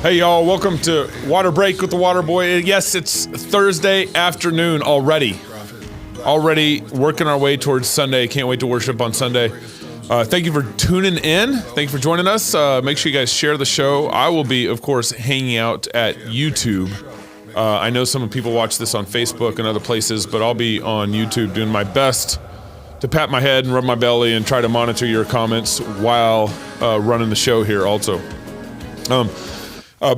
Hey y'all, welcome to Waterbreak with the Waterboy. Yes, it's Thursday afternoon already. Already working our way towards Sunday. Can't wait to worship on Sunday. Thank you for tuning in. Thank you for joining us. Make sure you guys share the show. I will be, of course, hanging out at YouTube. I know some people watch this on Facebook and other places, but I'll be on YouTube doing my best to pat my head and rub my belly and try to monitor your comments while running the show here also.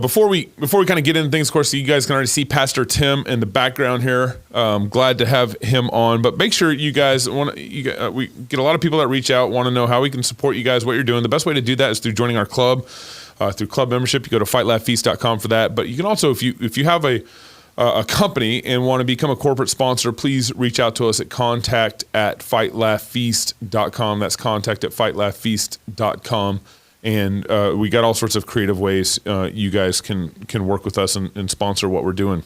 Before we kind of get into things, of course, you guys can already see Pastor Tim in the background here. Glad to have him on, but make sure you guys we get a lot of people that reach out, want to know how we can support you guys, what you're doing. The best way to do that is through joining our club, through club membership. You go to fightlaughfeast.com for that. But you can also, if you have a company and want to become a corporate sponsor, please reach out to us at contact@fightlaughfeast.com. That's contact@fightlaughfeast.com. And we got all sorts of creative ways you guys can work with us and sponsor what we're doing.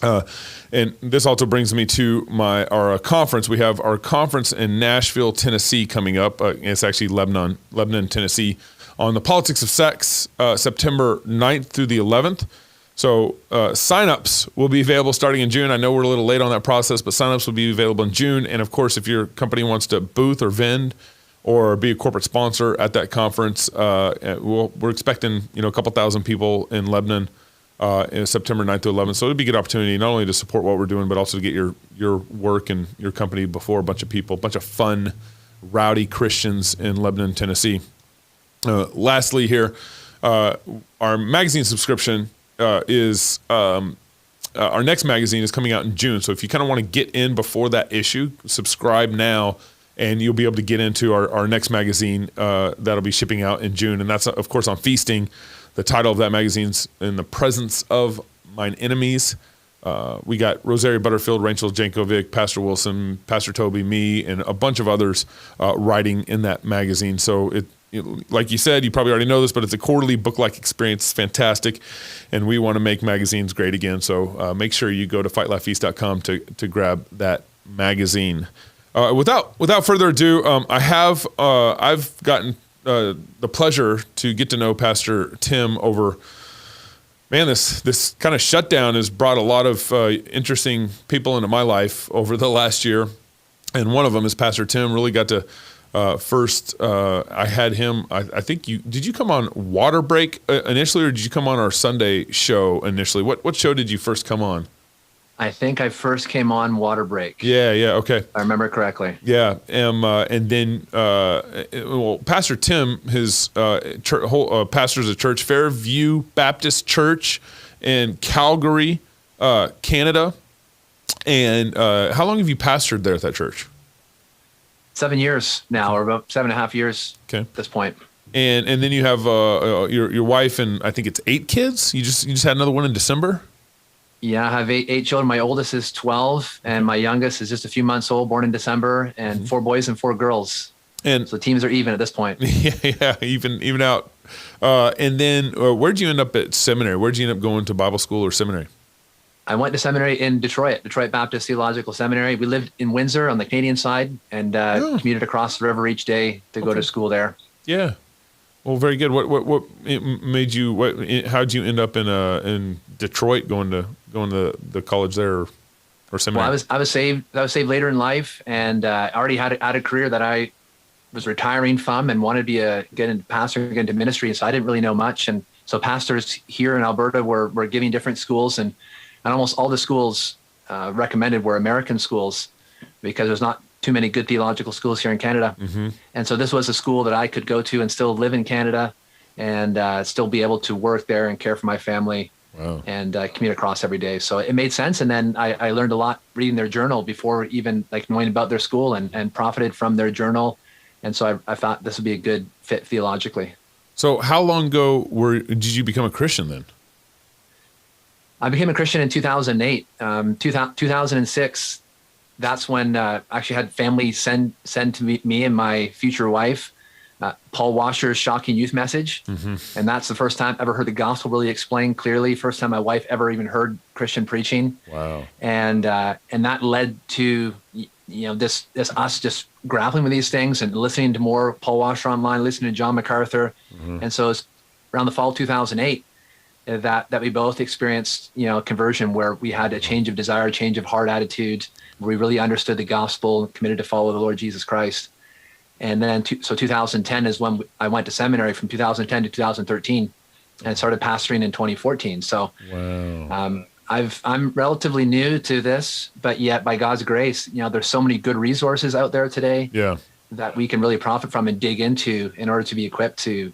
And this also brings me to our conference. We have our conference in Nashville, Tennessee coming up. It's actually Lebanon, Tennessee, on the politics of sex, September 9th through the 11th. So signups will be available starting in June. I know we're a little late on that process, but signups will be available in June. And of course, if your company wants to booth or vend or be a corporate sponsor at that conference, we're expecting a couple thousand people in Lebanon in September 9th to 11th. So it'd be a good opportunity not only to support what we're doing, but also to get your work and your company before a bunch of people, a bunch of fun, rowdy Christians in Lebanon, Tennessee. Lastly here, our magazine subscription is our next magazine is coming out in June. So if you kind of want to get in before that issue, subscribe now, and you'll be able to get into our next magazine that'll be shipping out in June. And that's, of course, on feasting. The title of that magazine's In the Presence of Mine Enemies. We got Rosaria Butterfield, Rachel Jankovic, Pastor Wilson, Pastor Toby, me, and a bunch of others writing in that magazine. So like you said, you probably already know this, but it's a quarterly book-like experience. It's fantastic, and we want to make magazines great again. So make sure you go to fightlaughfeast.com to grab that magazine. Without further ado, I've gotten the pleasure to get to know Pastor Tim over. Man, this kind of shutdown has brought a lot of interesting people into my life over the last year, and one of them is Pastor Tim. Really got to first. I had him. I think did you come on Waterbreak initially, or did you come on our Sunday show initially? What show did you first come on? I think I first came on Waterbreak. Yeah, okay. I remember correctly. Yeah, and then Pastor Tim, his pastors a church, Fairview Baptist Church in Calgary, Canada. And how long have you pastored there at that church? 7 years now, or about 7.5 years at this point. And then you have your wife, and I think it's 8 kids. You just had another one in December. Yeah, I have eight children. My oldest is 12, and my youngest is just a few months old, born in December, and 4 boys and 4 girls. And so teams are even at this point. Yeah, even out. And then where'd you end up at seminary? Where'd you end up going to Bible school or seminary? I went to seminary in Detroit Baptist Theological Seminary. We lived in Windsor on the Canadian side, and commuted across the river each day to go to school there. Yeah. Well, very good. What made you? How'd you end up in Detroit going to the college there or seminary? Well, I was saved later in life, and I already had a career that I was retiring from, and wanted to get into pastor, get into ministry. So I didn't really know much, and so pastors here in Alberta were giving different schools, and almost all the schools recommended were American schools, because there's not too many good theological schools here in Canada. Mm-hmm. And so this was a school that I could go to and still live in Canada, and still be able to work there and care for my family. Wow. And commute across every day. So it made sense. And then I learned a lot reading their journal before even knowing about their school, and profited from their journal. And so I thought this would be a good fit theologically. So how long ago did you become a Christian then? I became a Christian in 2008. 2006, that's when I actually had family send to me and my future wife Paul Washer's Shocking Youth Message. Mm-hmm. And that's the first time I ever heard the gospel really explained clearly. First time my wife ever even heard Christian preaching. Wow. And that led to, this us just grappling with these things and listening to more Paul Washer online, listening to John MacArthur. Mm-hmm. And so it's around the fall of 2008 that we both experienced, conversion, where we had a change of desire, change of heart attitude, where we really understood the gospel, committed to follow the Lord Jesus Christ. And then, so 2010 is when I went to seminary, from 2010 to 2013, and started pastoring in 2014. So, wow. I'm relatively new to this, but yet by God's grace, there's so many good resources out there today that we can really profit from and dig into in order to be equipped to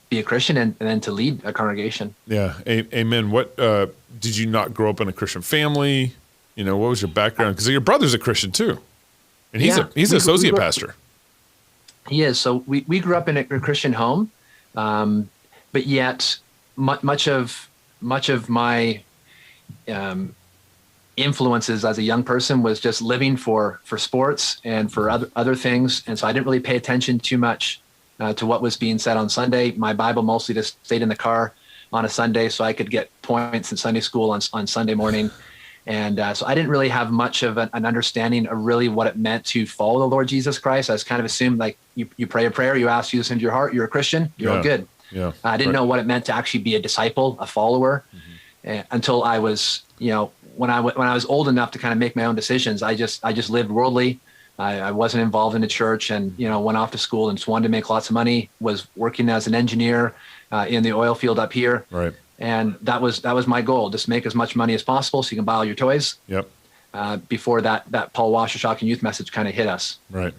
be a Christian and then to lead a congregation. Yeah. Amen. What, did you not grow up in a Christian family? What was your background? Because your brother's a Christian too. And he's an associate pastor. He is. So we grew up in a Christian home, but yet much of my influences as a young person was just living for sports and for other things. And so I didn't really pay attention too much to what was being said on Sunday. My Bible mostly just stayed in the car on a Sunday so I could get points in Sunday school on Sunday morning. And so I didn't really have much of an understanding of really what it meant to follow the Lord Jesus Christ. I was kind of assumed, like, you pray a prayer, you ask Jesus into your heart, you're a Christian, you're all good. Yeah. I didn't know what it meant to actually be a disciple, a follower, until I was, when I was old enough to kind of make my own decisions. I just lived worldly. I wasn't involved in the church, and went off to school and just wanted to make lots of money. Was working as an engineer in the oil field up here. Right. And that was my goal, just make as much money as possible so you can buy all your toys. Yep. Before that Paul Washer Shocking Youth message kind of hit us. Right.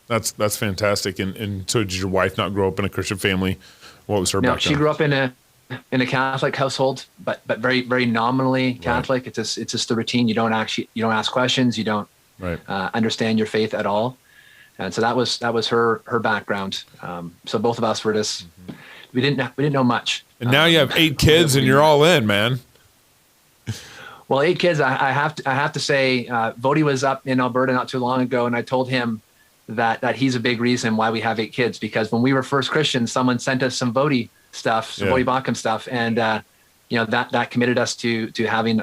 That's fantastic. And so did your wife not grow up in a Christian family? What was her background? She grew up in a Catholic household, but very, very nominally Catholic. Right. It's just the routine. You don't ask questions. You don't understand your faith at all. And so that was her background. So both of us were just, we didn't know much. And now you have 8 kids and you're all in, man. Well, 8 kids. I have to say, Vody was up in Alberta not too long ago, and I told him that he's a big reason why we have 8 kids, because when we were first Christians, someone sent us some Vody stuff, some Vody Bacham stuff, and that committed us to having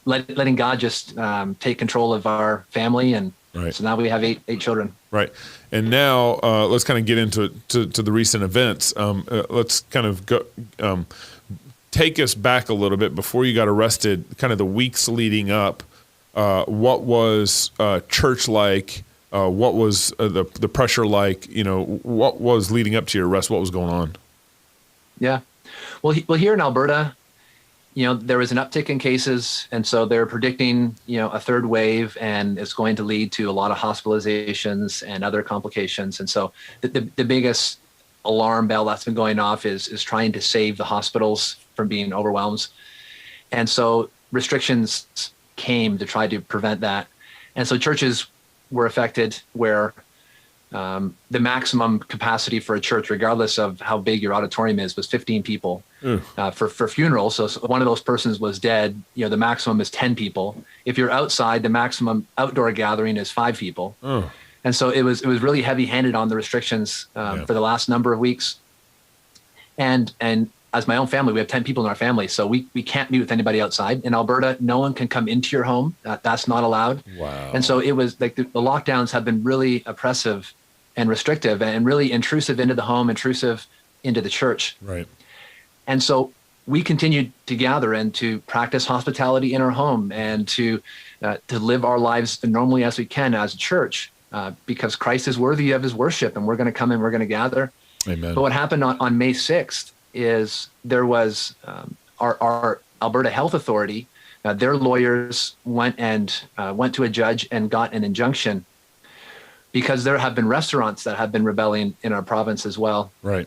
letting God just take control of our family, and so now we have 8 children. Right. And now let's kind of get into the recent events. Let's kind of go take us back a little bit before you got arrested, kind of the weeks leading up. What was church like? What was the pressure like? What was leading up to your arrest? What was going on? Yeah. Well, here in Alberta, there was an uptick in cases, and so they're predicting, a third wave, and it's going to lead to a lot of hospitalizations and other complications. And so the biggest alarm bell that's been going off is trying to save the hospitals from being overwhelmed. And so restrictions came to try to prevent that. And so churches were affected, where the maximum capacity for a church, regardless of how big your auditorium is, was 15 people. For funerals. So one of those persons was dead, the maximum is 10 people. If you're outside, the maximum outdoor gathering is 5 people. And so it was really heavy-handed on the restrictions for the last number of weeks. And as my own family, we have 10 people in our family, so we can't meet with anybody outside. In Alberta, no one can come into your home. That's not allowed. Wow. And so it was like the lockdowns have been really oppressive and restrictive and really intrusive into the home, intrusive into the church. Right. And so we continued to gather and to practice hospitality in our home and to live our lives normally as we can as a church, because Christ is worthy of his worship, and we're going to come and we're going to gather. Amen. But what happened on May 6th is there was our Alberta Health Authority, their lawyers went to a judge and got an injunction, because there have been restaurants that have been rebelling in our province as well. Right.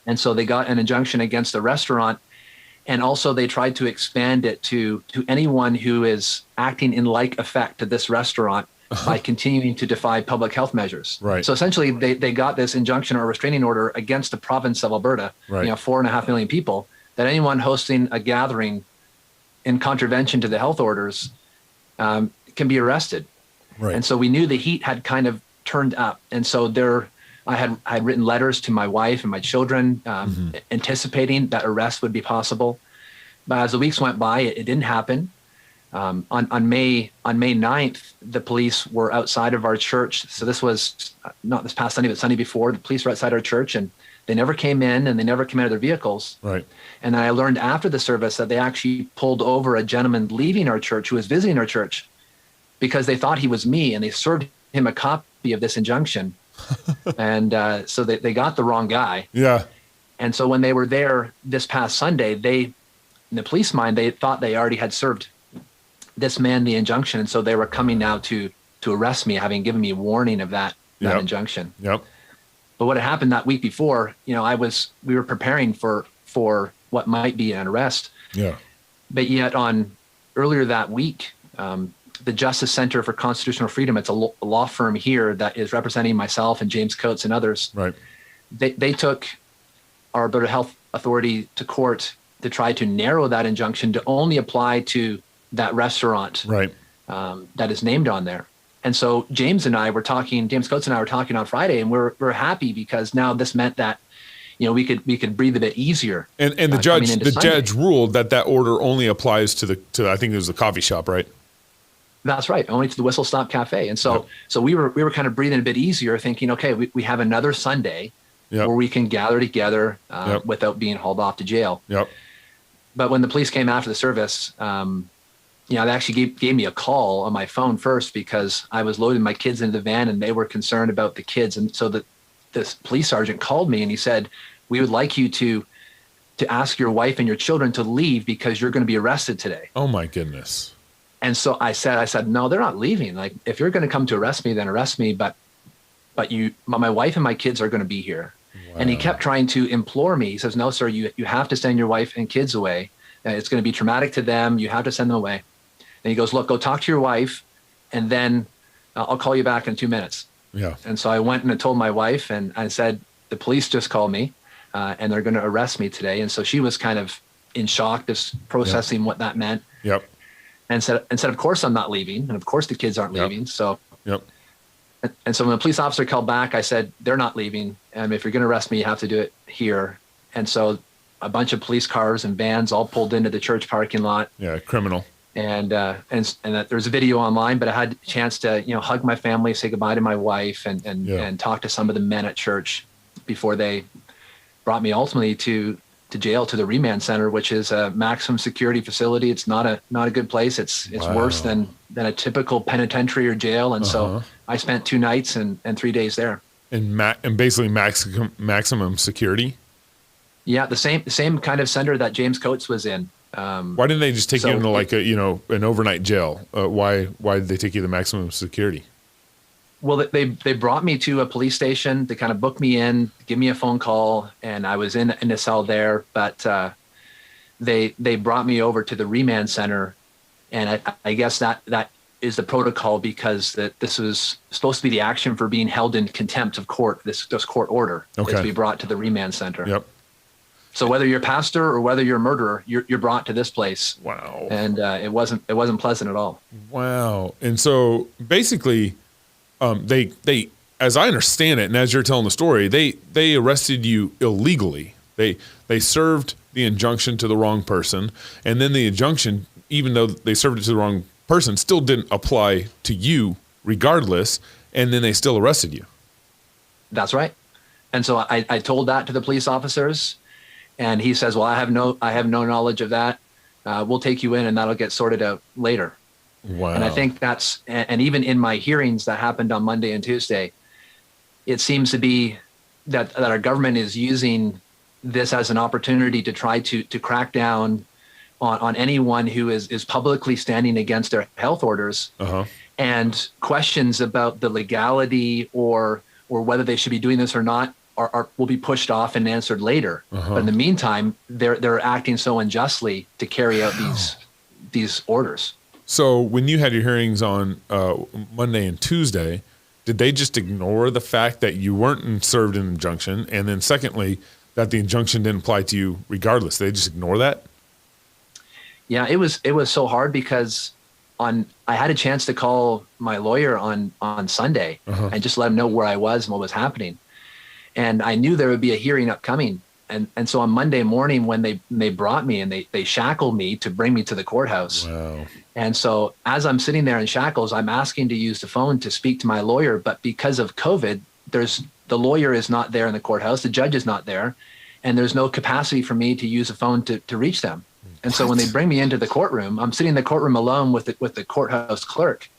And so they got an injunction against the restaurant, and also they tried to expand it to anyone who is acting in like effect to this restaurant by continuing to defy public health measures. Right. So essentially they got this injunction or restraining order against the province of Alberta, 4.5 million people, that anyone hosting a gathering in contravention to the health orders can be arrested. Right. And so we knew the heat had kind of turned up. And so I had written letters to my wife and my children, anticipating that arrest would be possible. But as the weeks went by, it didn't happen. On May 9th, the police were outside of our church. So this was not this past Sunday, but Sunday before. The police were outside our church, and They never came in and they never came out of their vehicles. Right. And then I learned after the service that they actually pulled over a gentleman leaving our church who was visiting our church because they thought he was me, and they served him a copy of this injunction. And so they got the wrong guy. Yeah. And so when they were there this past Sunday, in the police mind, they thought they already had served this man the injunction. And so they were coming now to arrest me, having given me warning of that injunction. Yep. But what had happened that week before, we were preparing for what might be an arrest. Yeah. But yet earlier that week, the Justice Center for Constitutional Freedom, it's a law firm here that is representing myself and James Coates and others. Right. They took our Alberta Health Authority to court to try to narrow that injunction to only apply to that restaurant right. That is named on there. And so James Coates and I were talking on Friday, and we're happy because now this meant that, we could breathe a bit easier. And the judge ruled that order only applies to I think it was the coffee shop, right? That's right. Only to the Whistle Stop Cafe. And so we were kind of breathing a bit easier, thinking, okay, we have another Sunday where we can gather together without being hauled off to jail. Yep. But when the police came after the service, they actually gave me a call on my phone first because I was loading my kids into the van and they were concerned about the kids. And so this police sergeant called me and he said, "We would like you to ask your wife and your children to leave because you're going to be arrested today." Oh my goodness. And so I said, "No, they're not leaving. Like, if you're going to come to arrest me, then arrest me. But my wife and my kids are going to be here." Wow. And he kept trying to implore me. He says, "No, sir, you have to send your wife and kids away. It's going to be traumatic to them. You have to send them away." And he goes, "Look, go talk to your wife, and then I'll call you back in 2 minutes." Yeah. And so I went and I told my wife, and I said, "The police just called me, and they're going to arrest me today." And so she was kind of in shock, just processing what that meant. Yep. And said, "Of course I'm not leaving, and of course the kids aren't leaving." So. Yep. And so when the police officer called back, I said, "They're not leaving. And if you're going to arrest me, you have to do it here." And so a bunch of police cars and vans all pulled into the church parking lot. Yeah, criminal. And that there's a video online, but I had a chance to, hug my family, say goodbye to my wife, and talk to some of the men at church before they brought me ultimately to jail, to the remand center, which is a maximum security facility. It's not a good place. It's worse than a typical penitentiary or jail. And so I spent 2 nights and 3 days there. And basically maximum security. Yeah, the same kind of center that James Coates was in. Why didn't they just take you into like an overnight jail? Why did they take you to maximum security? Well, they brought me to a police station. They kind of booked me in, give me a phone call, and I was in a cell there. But they brought me over to the remand center, and I guess that is the protocol because this was supposed to be the action for being held in contempt of court. This court order is to be brought to the remand center. Yep. So whether you're a pastor or whether you're a murderer, you're brought to this place. Wow. And it wasn't pleasant at all. Wow. And so basically, they as I understand it, and as you're telling the story, they arrested you illegally. They served the injunction to the wrong person, and then the injunction, even though they served it to the wrong person, still didn't apply to you regardless, and then they still arrested you. That's right. And so I told that to the police officers. And he says, "Well, I have no knowledge of that. We'll take you in, and that'll get sorted out later." Wow. And I think and even in my hearings that happened on Monday and Tuesday, it seems to be that our government is using this as an opportunity to try to crack down on anyone who is publicly standing against their health orders, and questions about the legality or whether they should be doing this or not will be pushed off and answered later. But in the meantime, they're acting so unjustly to carry out these orders. So when you had your hearings on Monday and Tuesday, did they just ignore the fact that you weren't served an injunction, and then secondly, that the injunction didn't apply to you regardless? They just ignore that? Yeah, it was so hard because I had a chance to call my lawyer on Sunday and just let him know where I was and what was happening. And I knew there would be a hearing upcoming. And so on Monday morning when they brought me and they shackled me to bring me to the courthouse. Wow. And so as I'm sitting there in shackles, I'm asking to use the phone to speak to my lawyer. But because of COVID, there's the lawyer is not there in the courthouse, the judge is not there, and there's no capacity for me to use a phone to reach them. And so when they bring me into the courtroom, I'm sitting in the courtroom alone with the courthouse clerk.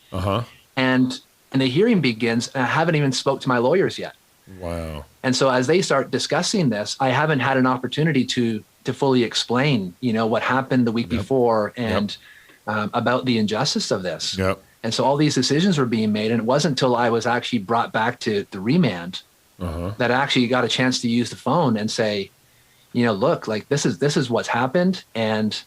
And the hearing begins, and I haven't even spoke to my lawyers yet. Wow. And so as they start discussing this, I haven't had an opportunity to fully explain, what happened the week before and about the injustice of this. And so all these decisions were being made, and it wasn't until I was actually brought back to the remand that I actually got a chance to use the phone and say, look, like this is what's happened. And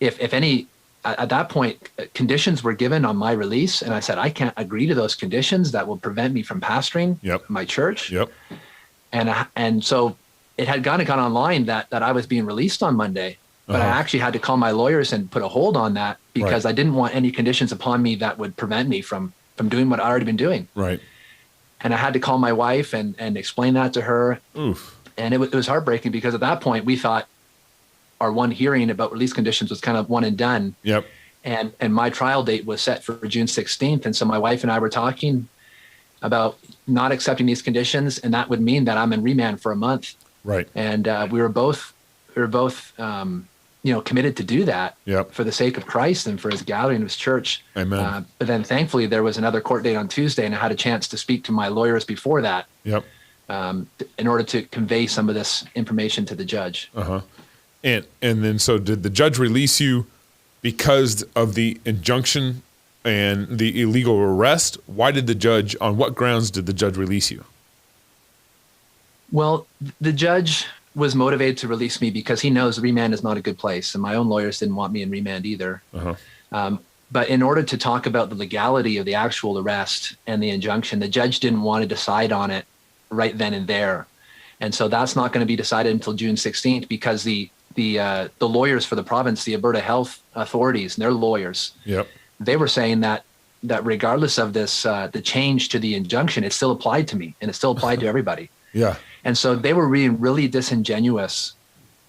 if any, at that point, conditions were given on my release, and I said, I can't agree to those conditions that will prevent me from pastoring my church. And so it had gone online that I was being released on Monday, but I actually had to call my lawyers and put a hold on that because I didn't want any conditions upon me that would prevent me from doing what I already been doing. And I had to call my wife and explain that to her. And it was heartbreaking because at that point we thought our one hearing about release conditions was kind of one and done. And my trial date was set for June 16th. And so my wife and I were talking about not accepting these conditions, and that would mean that I'm in remand for a month. And we were both committed to do that for the sake of Christ and for his gathering of his church. Amen. But then thankfully there was another court date on Tuesday, and I had a chance to speak to my lawyers before that in order to convey some of this information to the judge. And then, so did the judge release you because of the injunction and the illegal arrest? Why did the judge, on what grounds did the judge release you? Well, the judge was motivated to release me because he knows remand is not a good place, and my own lawyers didn't want me in remand either. But in order to talk about the legality of the actual arrest and the injunction, the judge didn't want to decide on it right then and there. And so that's not going to be decided until June 16th because the lawyers for the province, the Alberta health authorities, and their lawyers, they were saying that regardless of this, the change to the injunction, it still applied to me and it still applied to everybody. And so they were being really disingenuous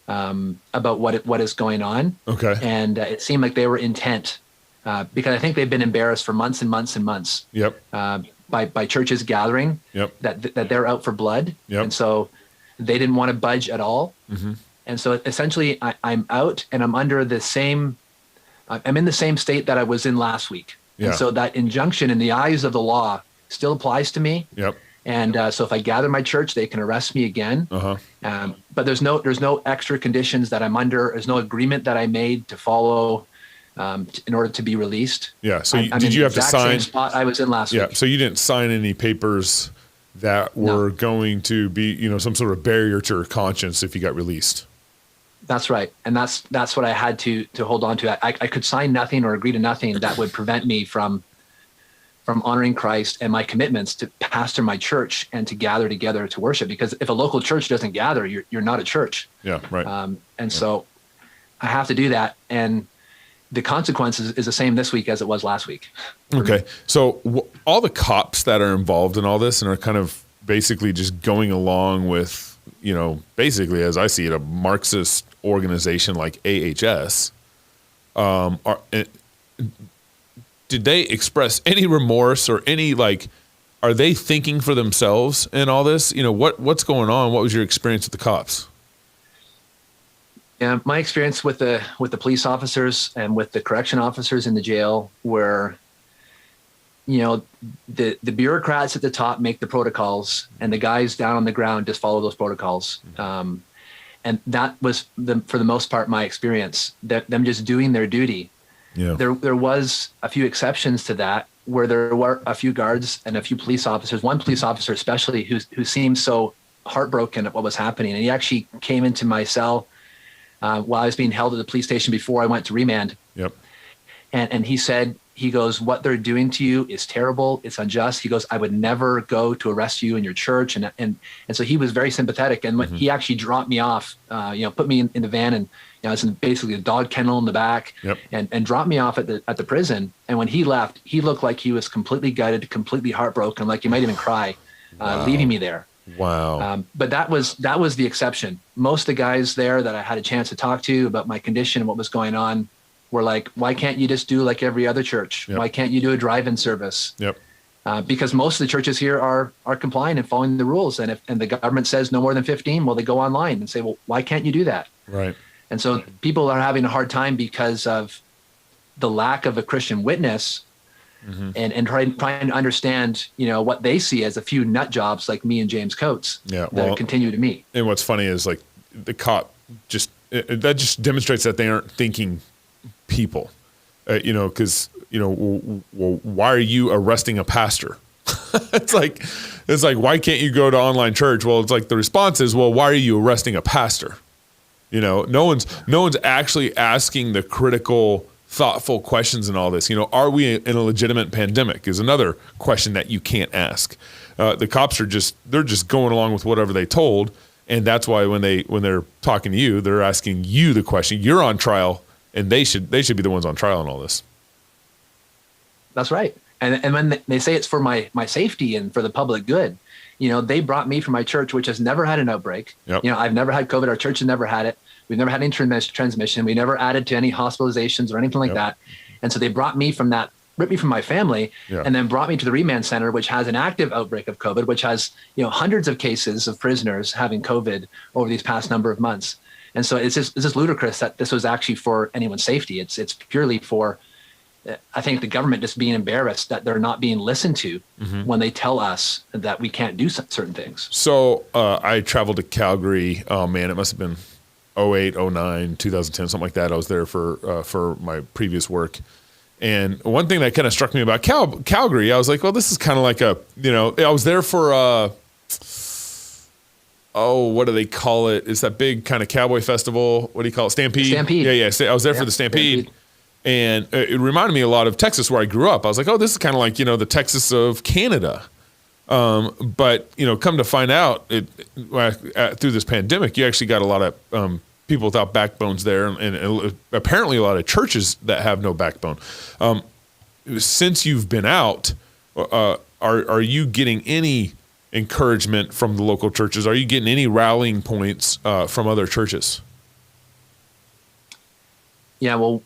about what is going on. And it seemed like they were intent because I think they've been embarrassed for months and months and months by churches gathering that they're out for blood. And so they didn't want to budge at all. And so essentially I'm out and I'm under I'm in the same state that I was in last week. And so that injunction in the eyes of the law still applies to me. And so if I gather my church, they can arrest me again. But there's no extra conditions that I'm under. There's no agreement that I made to follow in order to be released. So did you have to sign? Same spot I was in last week. So you didn't sign any papers that were going to be, some sort of barrier to your conscience if you got released. That's right. And that's what I had to hold on to. I could sign nothing or agree to nothing that would prevent me from honoring Christ and my commitments to pastor my church and to gather together to worship. Because if a local church doesn't gather, you're not a church. So I have to do that. And the consequences is the same this week as it was last week. So all the cops that are involved in all this and are kind of basically just going along with, basically, as I see it, a Marxist organization like AHS, did they express any remorse or any, are they thinking for themselves in all this? What's going on? What was your experience with the cops? Yeah, my experience with the police officers and with the correction officers in the jail were, the bureaucrats at the top make the protocols and the guys down on the ground just follow those protocols. And that was, for the most part, my experience, them just doing their duty. There was a few exceptions to that where there were a few guards and a few police officers, one police officer especially who seemed so heartbroken at what was happening. And he actually came into my cell while I was being held at the police station before I went to remand. And he said, what they're doing to you is terrible. It's unjust. He goes, I would never go to arrest you in your church. And so he was very sympathetic. And when he actually dropped me off, put me in the van and, it's basically a dog kennel in the back and dropped me off at the prison. And when he left, he looked like he was completely gutted, completely heartbroken, like he might even cry, leaving me there. But that was the exception. Most of the guys there that I had a chance to talk to about my condition and what was going on were like, why can't you just do like every other church? Why can't you do a drive-in service? because most of the churches here are compliant and following the rules. And if the government says no more than 15, well, they go online and say, well, why can't you do that? Right. And so people are having a hard time because of the lack of a Christian witness, and trying to understand, what they see as a few nut jobs like me and James Coates that continue to meet. And what's funny is like the cop that just demonstrates that they aren't thinking people, because, well, why are you arresting a pastor? It's like, why can't you go to online church? Well, it's like the response is, well, why are you arresting a pastor? No one's actually asking the critical, thoughtful questions in all this. Are we in a legitimate pandemic is another question that you can't ask. The cops they're just going along with whatever they told. And that's why when they're talking to you, they're asking you the question. You're on trial, and they should be the ones on trial in all this. That's right. And when they say it's for my safety and for the public good, they brought me from my church, which has never had an outbreak. Yep. I've never had COVID. Our church has never had it. We've never had any transmission. We never added to any hospitalizations or anything like that. And so they brought me from that, ripped me from my family, and then brought me to the remand center, which has an active outbreak of COVID, which has, hundreds of cases of prisoners having COVID over these past number of months. And so it's just ludicrous that this was actually for anyone's safety. It's purely for, I think, the government just being embarrassed that they're not being listened to when they tell us that we can't do certain things. So I traveled to Calgary. Oh man, it must have been 08, 09, 2010, something like that. I was there for my previous work. And one thing that kind of struck me about Calgary, I was like, well, this is kind of like I was there for, what do they call it? It's that big kind of cowboy festival. What do you call it? Stampede? Stampede. Yeah. I was there for the Stampede. And it reminded me a lot of Texas, where I grew up. I was like, oh, this is kind of like, the Texas of Canada. But, come to find out through this pandemic, you actually got a lot of people without backbones there, and apparently a lot of churches that have no backbone. Since you've been out, are you getting any encouragement from the local churches? Are you getting any rallying points from other churches? Yeah, well,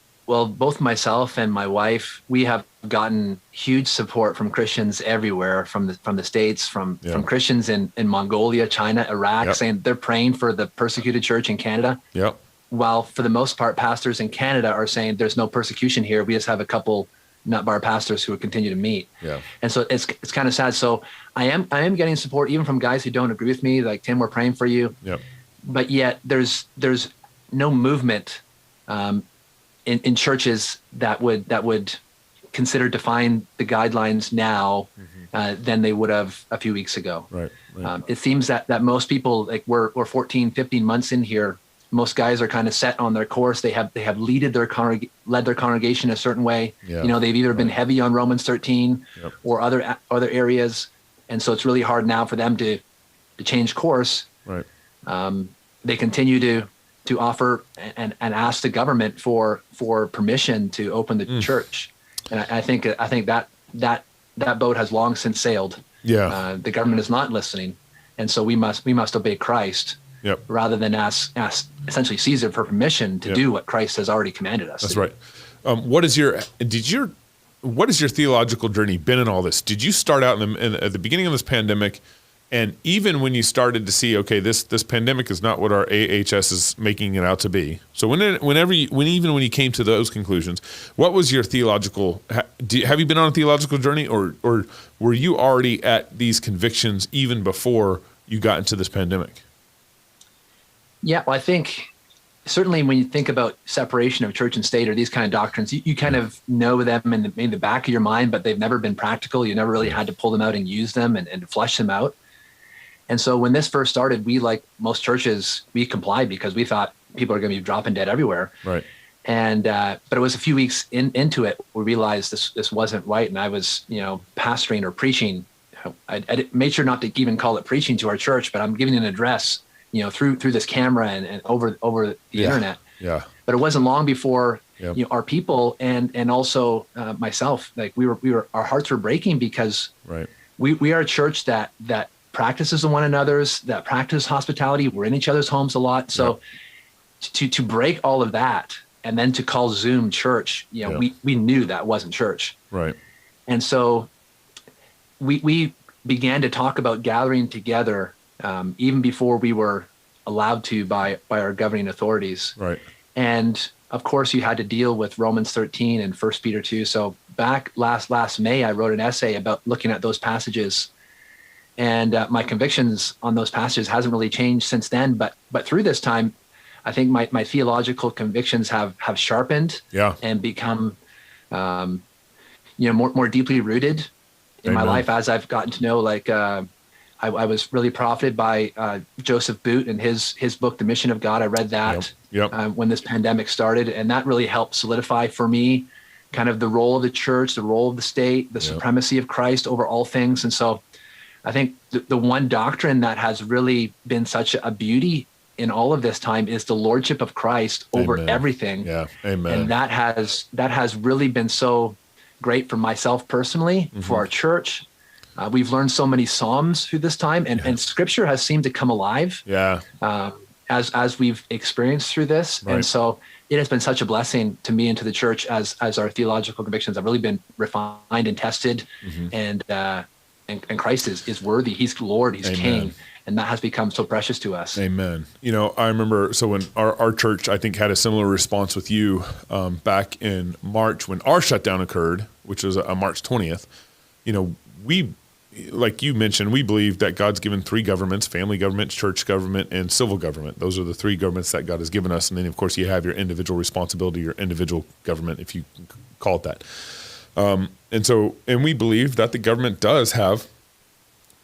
both myself and my wife, we have gotten huge support from Christians everywhere, from the States, from Christians in Mongolia, China, Iraq, saying they're praying for the persecuted church in Canada. Yep. While for the most part, pastors in Canada are saying there's no persecution here. We just have a couple nutbar pastors who will continue to meet. Yeah. And so it's kind of sad. So I am getting support even from guys who don't agree with me, like, Tim, we're praying for you. Yep. But yet there's no movement in churches that would consider define the guidelines now than they would have a few weeks ago. Right. It seems that most people, like, we're 14, 15 months in here. Most guys are kind of set on their course. They have led their congregation a certain way. Yeah. They've either been heavy on Romans 13 or other areas, and so it's really hard now for them to change course. Right. They continue to offer and ask the government for permission to open the church, and I think that boat has long since sailed. Yeah. The government is not listening, and so we must obey Christ. Yep. Rather than ask essentially Caesar for permission to do what Christ has already commanded us. That's right. What is your theological journey been in all this? Did you start out at the beginning of this pandemic, and even when you started to see, okay, this pandemic is not what our AHS is making it out to be? So when you came to those conclusions, what was your theological? Have you been on a theological journey, or were you already at these convictions even before you got into this pandemic? Yeah, well, I think certainly when you think about separation of church and state or these kind of doctrines, you kind of know them in the back of your mind, but they've never been practical. You never really had to pull them out and use them and flesh them out. And so when this first started, we, like most churches, we complied because we thought people are going to be dropping dead everywhere. Right. And but it was a few weeks into it, we realized this wasn't right. And I was, pastoring or preaching. I made sure not to even call it preaching to our church, but I'm giving an address, through this camera and over the internet. Yeah. But it wasn't long before our people and also myself, like we were our hearts were breaking because we are a church that practices one another's, that practice hospitality. We're in each other's homes a lot. So to break all of that and then to call Zoom church, we knew that wasn't church. Right. And so we began to talk about gathering together even before we were allowed to by our governing authorities. Right. And of course, you had to deal with Romans 13 and 1 Peter 2. So back last May, I wrote an essay about looking at those passages. And my convictions on those passages hasn't really changed since then. But through this time, I think my theological convictions have sharpened and become more deeply rooted in my life as I've gotten to know, like I was really profited by Joseph Boot and his book, The Mission of God. I read that when this pandemic started, and that really helped solidify for me kind of the role of the church, the role of the state, the supremacy of Christ over all things. And so I think the one doctrine that has really been such a beauty in all of this time is the lordship of Christ over everything. Yeah. Amen. And that has really been so great for myself personally, for our church. We've learned so many Psalms through this time, and Scripture has seemed to come alive as we've experienced through this. Right. And so it has been such a blessing to me and to the church as our theological convictions have really been refined and tested. And Christ is worthy. He's Lord. He's King. And that has become so precious to us. Amen. I remember, so when our church, I think, had a similar response with you back in March when our shutdown occurred, which was March 20th. We, like you mentioned, we believe that God's given three governments: family government, church government, and civil government. Those are the three governments that God has given us. And then, of course, you have your individual responsibility, your individual government, if you call it that. And we believe that the government does have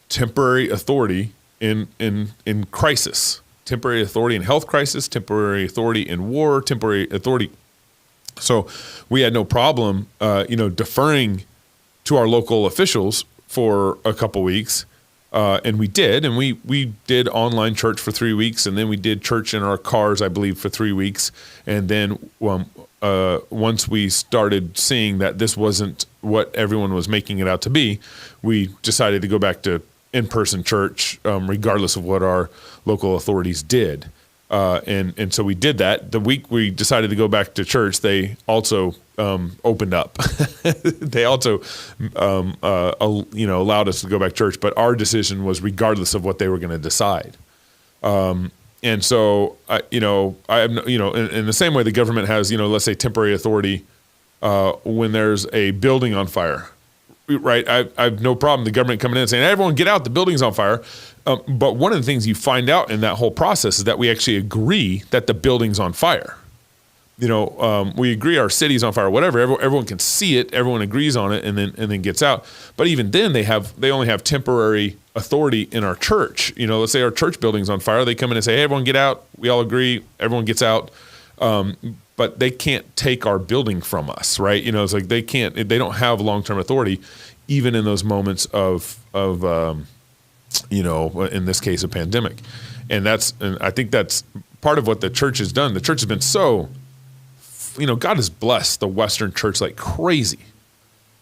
temporary authority in crisis, temporary authority in health crisis, temporary authority in war, temporary authority. So we had no problem, deferring to our local officials for a couple weeks. And we did, and we did online church for 3 weeks, and then we did church in our cars, I believe, for 3 weeks. And then once we started seeing that this wasn't what everyone was making it out to be, we decided to go back to in-person church, regardless of what our local authorities did. And so we did that. The week we decided to go back to church, they also opened up. They also, allowed us to go back to church. But our decision was regardless of what they were going to decide. And so, I have, in the same way the government has, let's say temporary authority when there's a building on fire. Right, I have no problem the government coming in and saying, everyone get out, the building's on fire. But one of the things you find out in that whole process is that we actually agree that the building's on fire. We agree our city's on fire, whatever. Everyone can see it, everyone agrees on it, and then gets out. But even then, they only have temporary authority in our church. Let's say our church building's on fire. They come in and say, hey, everyone get out. We all agree. Everyone gets out. But they can't take our building from us, right? It's like they don't have long-term authority, even in those moments of in this case, a pandemic. And I think that's part of what the church has done. The church has been so, God has blessed the Western church like crazy.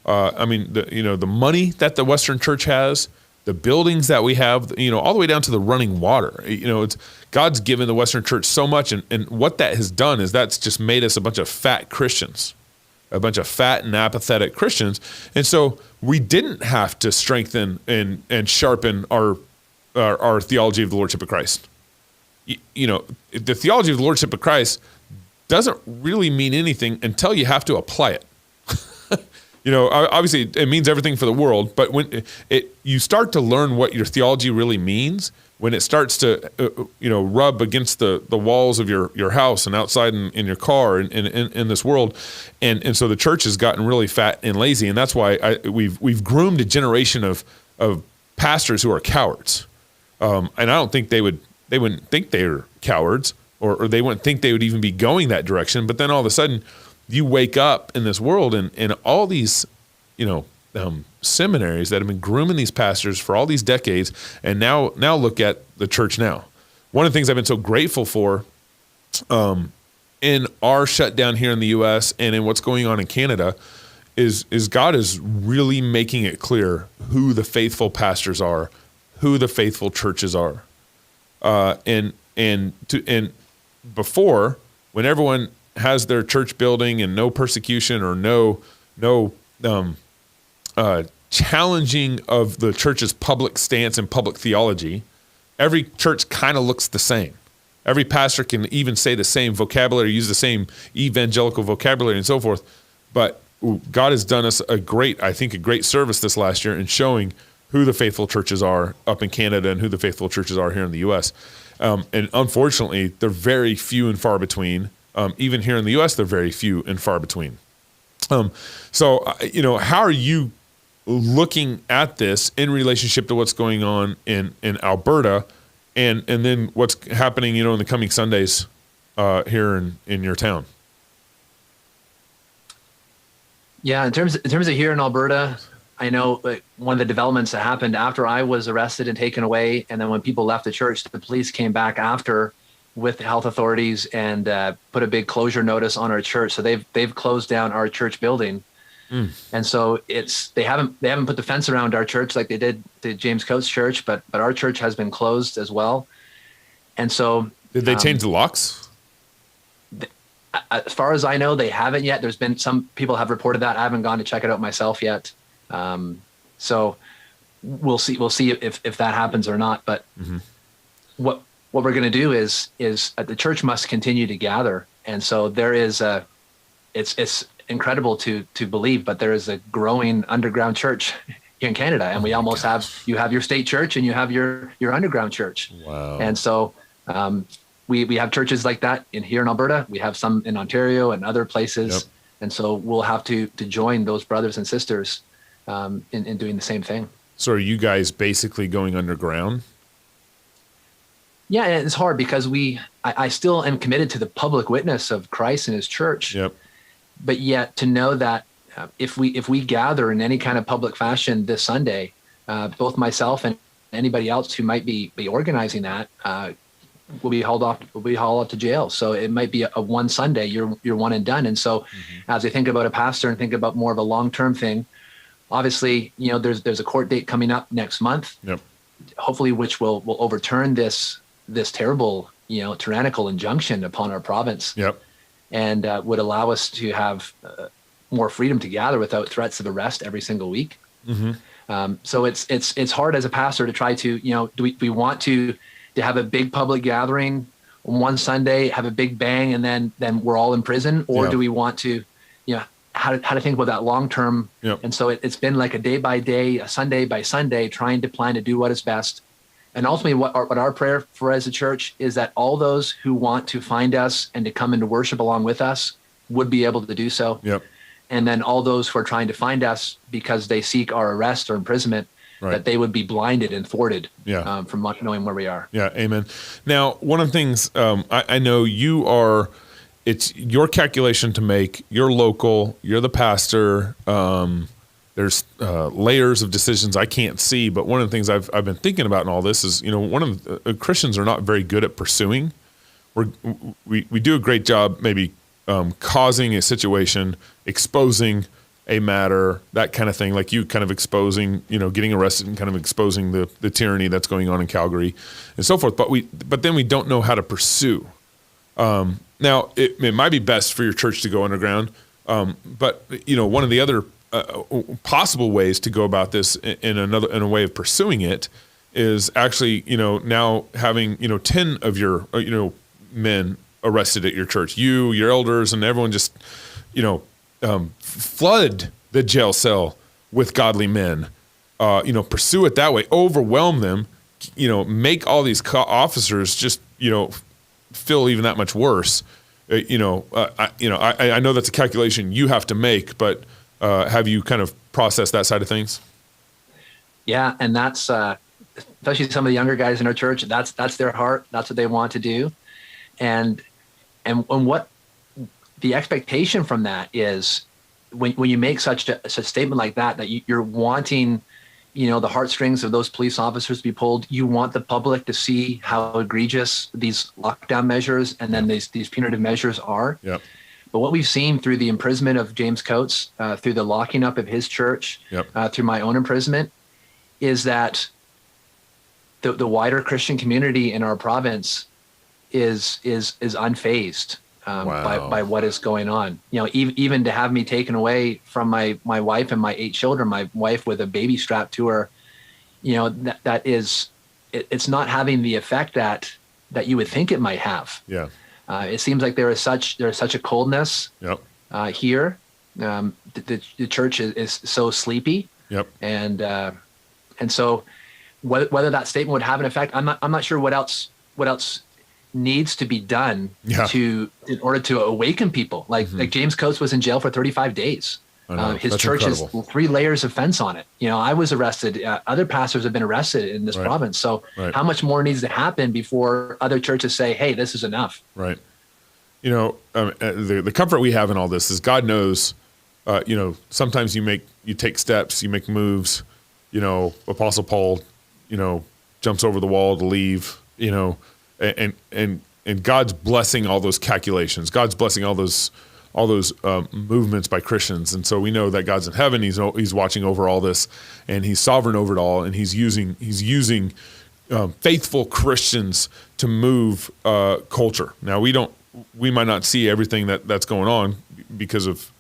The money that the Western church has, the buildings that we have, all the way down to the running water. It's God's given the Western church so much, and what that has done is that's just made us a bunch of fat Christians, a bunch of fat and apathetic Christians. And so we didn't have to strengthen and sharpen our theology of the Lordship of Christ. The theology of the Lordship of Christ doesn't really mean anything until you have to apply it. Obviously it means everything for the world, but when you start to learn what your theology really means, when it starts to, rub against the walls of your house and outside in your car and in this world, and so the church has gotten really fat and lazy, and that's why we've groomed a generation of pastors who are cowards, and I don't think they wouldn't think they were cowards, or they wouldn't think they would even be going that direction, but then all of a sudden you wake up in this world and all these, seminaries that have been grooming these pastors for all these decades, and now look at the church now. One of the things I've been so grateful for in our shutdown here in the U.S. and in what's going on in Canada is God is really making it clear who the faithful pastors are, who the faithful churches are, and before, when everyone has their church building and no persecution or no challenging of the church's public stance and public theology, every church kind of looks the same. Every pastor can even say the same vocabulary, use the same evangelical vocabulary and so forth. But God has done us a great service this last year in showing who the faithful churches are up in Canada and who the faithful churches are here in the U.S. And unfortunately, they're very few and far between. Even here in the U.S., they're very few and far between. So, how are you looking at this in relationship to what's going on in Alberta and then what's happening, in the coming Sundays here in your town? Yeah, in terms of here in Alberta, I know one of the developments that happened after I was arrested and taken away, and then when people left the church, the police came back after with the health authorities and put a big closure notice on our church. So they've closed down our church building, and so they haven't put the fence around our church like they did the James Coates Church, but our church has been closed as well. And so did they change the locks? As far as I know, they haven't yet. There's been some people have reported that. I haven't gone to check it out myself yet. So we'll see if that happens or not. But what we're going to do is the church must continue to gather. And so there is it's incredible to believe, but there is a growing underground church here in Canada. And we almost you have your state church and you have your underground church. Wow. And so, we have churches like that here in Alberta. We have some in Ontario and other places. Yep. And so we'll have to join those brothers and sisters in doing the same thing. So are you guys basically going underground? Yeah, and it's hard because I still am committed to the public witness of Christ and his church. Yep. But yet to know that if we gather in any kind of public fashion this Sunday, both myself and anybody else who might be organizing that, will be hauled off to jail. So it might be a one Sunday, you're one and done. And so as I think about a pastor and think about more of a long-term thing, obviously, there's a court date coming up next month, yep. hopefully, which will overturn this terrible, tyrannical injunction upon our province. Yep. And would allow us to have more freedom to gather without threats of arrest every single week. So it's hard as a pastor to try to, do we want to have a big public gathering on one Sunday, have a big bang, and then we're all in prison? Or do we want to, how to think about that long term? Yep. And so it's been like a day by day, a Sunday by Sunday, trying to plan to do what is best. And ultimately what our prayer for as a church is that all those who want to find us and to come into worship along with us would be able to do so. Yep. And then all those who are trying to find us because they seek our arrest or imprisonment, right, that they would be blinded and thwarted from not knowing where we are. Yeah, amen. Now, one of the things I know it's your calculation to make. You're local. You're the pastor. There's layers of decisions I can't see, but one of the things I've been thinking about in all this is, one of the Christians are not very good at pursuing. We do a great job maybe causing a situation, exposing a matter, that kind of thing, like you kind of exposing, getting arrested and kind of exposing the tyranny that's going on in Calgary and so forth. But then we don't know how to pursue. Now it might be best for your church to go underground. But one of the other possible ways to go about this in a way of pursuing it is actually, now having, 10 of your, men arrested at your church, your elders and everyone just, flood the jail cell with godly men, pursue it that way, overwhelm them, make all these officers just, feel even that much worse. I know that's a calculation you have to make, but have you kind of processed that side of things? Yeah. And that's, especially some of the younger guys in our church, that's their heart. That's what they want to do. And what the expectation from that is when you make such a statement like that you're wanting, the heartstrings of those police officers to be pulled. You want the public to see how egregious these lockdown measures and then these punitive measures are. Yep. But what we've seen through the imprisonment of James Coates, through the locking up of his church, through my own imprisonment, is that the wider Christian community in our province is unfazed. by what is going on. Even to have me taken away from my wife and my 8 children, my wife with a baby strapped to her, that is, it's not having the effect that you would think it might have. Yeah. It seems like there is such a coldness here. The church is so sleepy. Yep. And so whether that statement would have an effect, I'm not sure what else needs to be done in order to awaken people. Like James Coates was in jail for 35 days. His church has 3 layers of fence on it. I was arrested. Other pastors have been arrested in this province. So how much more needs to happen before other churches say, hey, this is enough? Right. The comfort we have in all this is God knows, sometimes you take steps, you make moves, Apostle Paul, jumps over the wall to leave, and God's blessing all those calculations. God's blessing all those movements by Christians. And so we know that God's in heaven. He's watching over all this, and he's sovereign over it all. And he's using faithful Christians to move culture. Now we might not see everything that's going on because of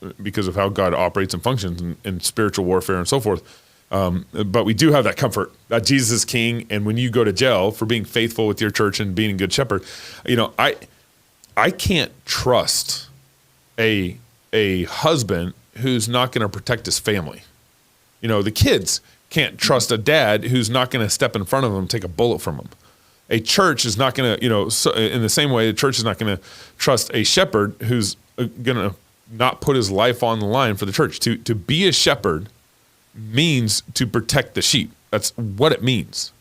how God operates and functions in spiritual warfare and so forth. But we do have that comfort that Jesus is king. And when you go to jail for being faithful with your church and being a good shepherd, I can't trust a husband who's not going to protect his family. The kids can't trust a dad who's not going to step in front of them and take a bullet from them. A church is not going to, so in the same way, the church is not going to trust a shepherd who's going to not put his life on the line for the church. To be a shepherd means to protect the sheep. That's what it means.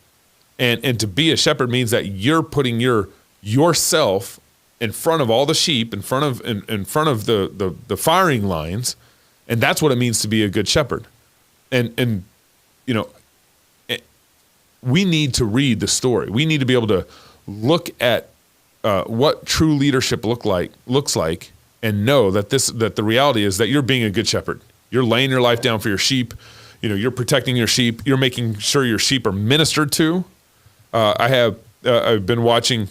And to be a shepherd means that you're putting yourself in front of all the sheep, in front of the firing lines, and that's what it means to be a good shepherd. And we need to read the story. We need to be able to look at what true leadership looks like, and know that the reality is that you're being a good shepherd. You're laying your life down for your sheep. You're protecting your sheep. You're making sure your sheep are ministered to. I've been watching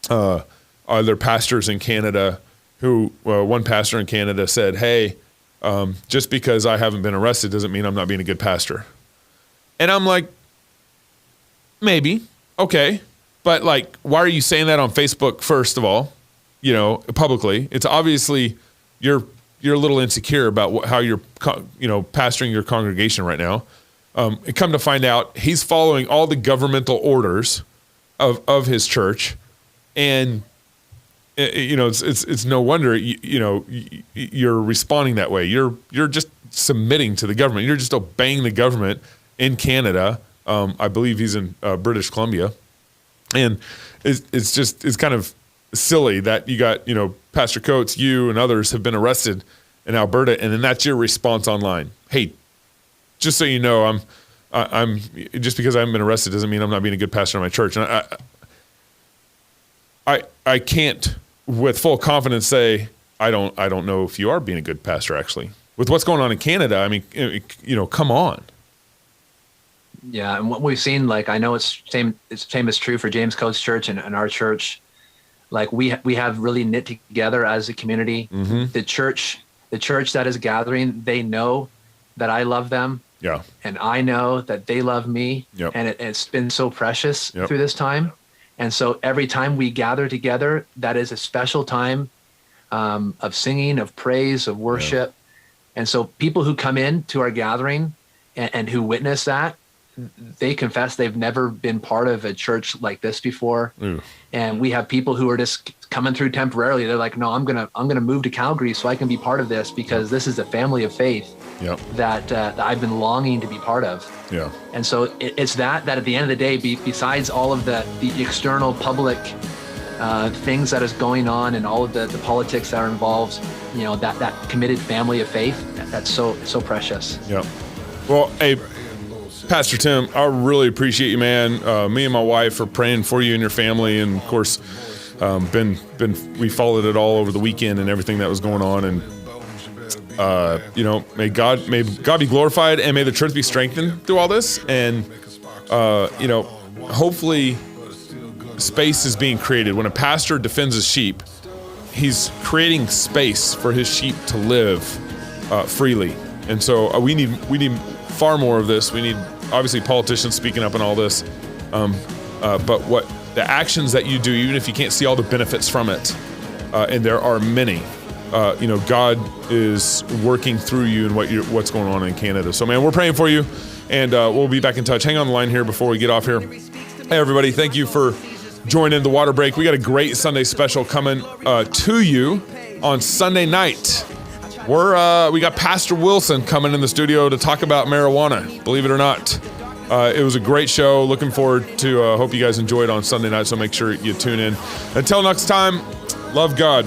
other pastors in Canada who, one pastor in Canada said, hey, just because I haven't been arrested doesn't mean I'm not being a good pastor. And I'm like, maybe, okay. But why are you saying that on Facebook, first of all, publicly? It's obviously you're a little insecure about how you're, pastoring your congregation right now. Come to find out, he's following all the governmental orders of his church. And it's no wonder you're responding that way. You're just submitting to the government. You're just obeying the government in Canada. I believe he's in British Columbia, and it's kind of silly that you got Pastor Coates, you and others have been arrested in Alberta, and then that's your response online. Hey, just so you know, I'm just because I haven't been arrested doesn't mean I'm not being a good pastor in my church. And I can't with full confidence say I don't know if you are being a good pastor actually. With what's going on in Canada, I mean, come on. Yeah, and what we've seen, I know it's same is true for James Coates Church and our church. We have really knit together as a community. Mm-hmm. The church that is gathering, they know that I love them. Yeah. And I know that they love me. Yep. And it's been so precious through this time. And so every time we gather together, that is a special time of singing, of praise, of worship. Yeah. And so people who come in to our gathering and who witness that, they confess they've never been part of a church like this before. Mm. And we have people who are just coming through temporarily. They're like, no, I'm gonna move to Calgary so I can be part of this because this is a family of faith that I've been longing to be part of. Yeah. And so it's that at the end of the day, besides all of the external public things that is going on and all of the politics that are involved, that committed family of faith, that's so precious. Yeah. Well, hey, Pastor Tim, I really appreciate you, man. Me and my wife are praying for you and your family, and of course, we followed it all over the weekend and everything that was going on, and may God be glorified, and may the church be strengthened through all this, and hopefully, space is being created when a pastor defends his sheep. he's creating space for his sheep to live freely. And so we need far more of this. We need obviously politicians speaking up and all this, but what the actions that you do, even if you can't see all the benefits from it, and there are many, God is working through you and what's going on in Canada. So, man, we're praying for you, and we'll be back in touch. Hang on the line here before we get off here. Hey, everybody, thank you for joining the Waterbreak. We got a great Sunday special coming to you on Sunday night. We got Pastor Wilson coming in the studio to talk about marijuana, believe it or not. It was a great show. Looking forward to, hope you guys enjoyed on Sunday night, so make sure you tune in. Until next time, love God.